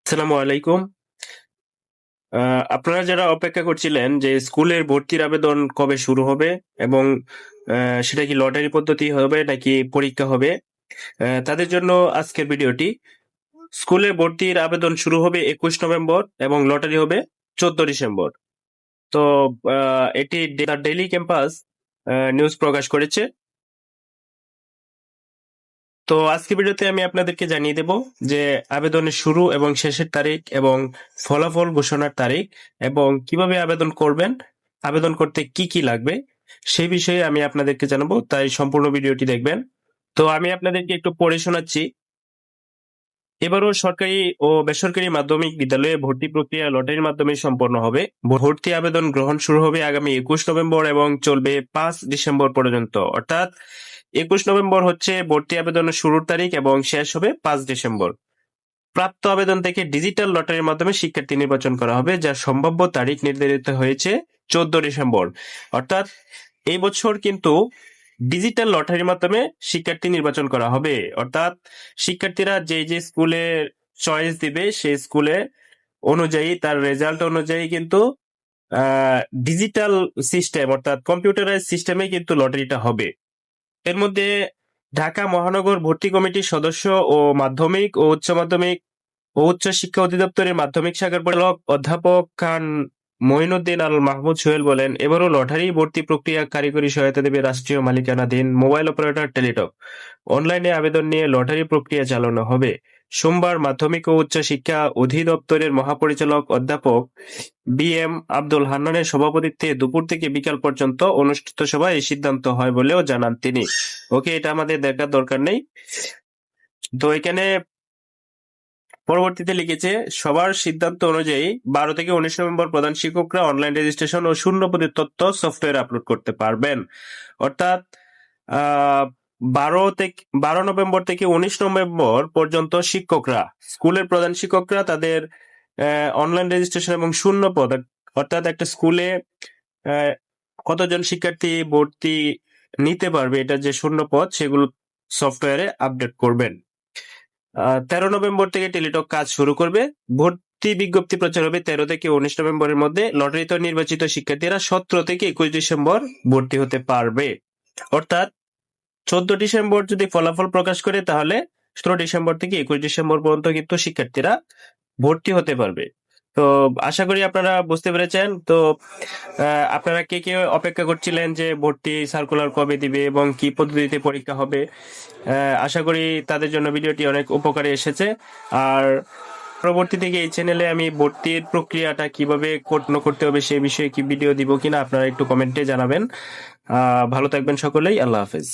আসসালামু আলাইকুম। আপনারা যারা অপেক্ষা করছিলেন যে স্কুলের ভর্তির আবেদন কবে শুরু হবে এবং সেটা কি লটারি পদ্ধতি হবে নাকি পরীক্ষা হবে, তাদের জন্য আজকের ভিডিওটি। স্কুলের ভর্তির আবেদন শুরু হবে 21 নভেম্বর এবং লটারি হবে 14 ডিসেম্বর। তো এটি দ্য ডেইলি ক্যাম্পাস নিউজ প্রকাশ করেছে। তো আজকে ভিডিওতে আমি আপনাদেরকে জানিয়ে দেব যে আবেদনের শুরু এবং শেষের তারিখ এবং ফলাফল ঘোষণার তারিখ এবং কিভাবে আবেদন করবেন, আবেদন করতে কি কি লাগবে সেই বিষয়ে আমি আপনাদেরকে জানাবো, তাই সম্পূর্ণ ভিডিওটি দেখবেন। তো আমি আপনাদেরকে একটু পড়ে শোনাচ্ছি। এবারও সরকারি ও বেসরকারি মাধ্যমিক বিদ্যালয়ে ভর্তি প্রক্রিয়া লটারির মাধ্যমে সম্পন্ন হবে। ভর্তি আবেদন গ্রহণ শুরু হবে আগামী 21 নভেম্বর এবং চলবে 5 ডিসেম্বর পর্যন্ত। অর্থাৎ 21 নভেম্বর হচ্ছে ভর্তি আবেদনের শুরুর তারিখ এবং শেষ হবে 5 ডিসেম্বর। প্রাপ্ত আবেদন থেকে ডিজিটাল লটারির মাধ্যমে শিক্ষার্থী নির্বাচন করা হবে, যার সম্ভাব্য তারিখ নির্ধারিত হয়েছে 14 ডিসেম্বর। অর্থাৎ এই বছর কিন্তু ডিজিটাল লটারির মাধ্যমে শিক্ষার্থী নির্বাচন করা হবে। অর্থাৎ শিক্ষার্থীরা যে যে স্কুলে চয়েস দিবে সেই স্কুলে অনুযায়ী তার রেজাল্ট অনুযায়ী কিন্তু ডিজিটাল সিস্টেম অর্থাৎ কম্পিউটারাইজ সিস্টেমে কিন্তু লটারিটা হবে। এর মধ্যে ঢাকা মহানগর ভর্তি কমিটির সদস্য ও মাধ্যমিক ও উচ্চ মাধ্যমিক ও উচ্চ শিক্ষা অধিদপ্তরের মাধ্যমিক শাখার পরিচালক অধ্যাপক খান মঈনুদ্দিন আল মাহমুদ সোহেল বলেন, এবারও লটারি ভর্তি প্রক্রিয়া কারিগরি সহায়তা দেবে রাষ্ট্রীয় মালিকানাধীন মোবাইল অপারেটর টেলিটক। অনলাইনে আবেদন নিয়ে লটারি প্রক্রিয়া চালানো হবে। সোমবার মাধ্যমিক ও উচ্চ শিক্ষা অধিদপ্তরের মহাপরিচালক অধ্যাপক বি এম আব্দুল হান্নানের সভাপতিত্বে দুপুর থেকে বিকাল পর্যন্ত অনুষ্ঠিত সভায় এই সিদ্ধান্ত হয় বলেও জানান তিনি। ওকে, এটা আমাদের দেখার দরকার নেই। তো এখানে পরবর্তীতে লিখেছে, সবার সিদ্ধান্ত অনুযায়ী 12 থেকে 19 নভেম্বর প্রধান শিক্ষকরা অনলাইন রেজিস্ট্রেশন ও শূন্যপদের তথ্য সফটওয়্যার আপলোড করতে পারবেন। অর্থাৎ 12 নভেম্বর থেকে 19 নভেম্বর পর্যন্ত শিক্ষকরা, স্কুলের প্রধান শিক্ষকরা তাদের অনলাইন রেজিস্ট্রেশন এবং শূন্য পদ, অর্থাৎ একটা স্কুলে কতজন শিক্ষার্থী ভর্তি নিতে পারবে এটা যে শূন্য পদ, সেগুলো সফটওয়্যারে আপডেট করবেন। 13 নভেম্বর থেকে টেলিটক কাজ শুরু করবে। ভর্তি বিজ্ঞপ্তি প্রচার হবে 13 থেকে 19 নভেম্বরের মধ্যে। লটারিতে নির্বাচিত শিক্ষার্থীরা 17 থেকে 21 ডিসেম্বর ভর্তি হতে পারবে। অর্থাৎ 14 ডিসেম্বর যদি ফলাফল প্রকাশ করে, তাহলে 17 ডিসেম্বর থেকে 21 ডিসেম্বর পর্যন্ত কিন্তু শিক্ষার্থীরা ভর্তি হতে পারবে। তো আশা করি আপনারা বুঝতে পেরেছেন। তো আপনারা কে কে অপেক্ষা করছিলেন যে ভর্তি সার্কুলার কবে দিবে এবং কি পদ্ধতিতে পরীক্ষা হবে, আশা করি তাদের জন্য ভিডিওটি অনেক উপকারে এসেছে। আর পরবর্তী থেকে এই চ্যানেলে আমি ভর্তির প্রক্রিয়াটা কিভাবে করতে হবে সেই বিষয়ে কি ভিডিও দিব কিনা আপনারা একটু কমেন্টে জানাবেন। ভালো থাকবেন সকলেই। আল্লাহ হাফেজ।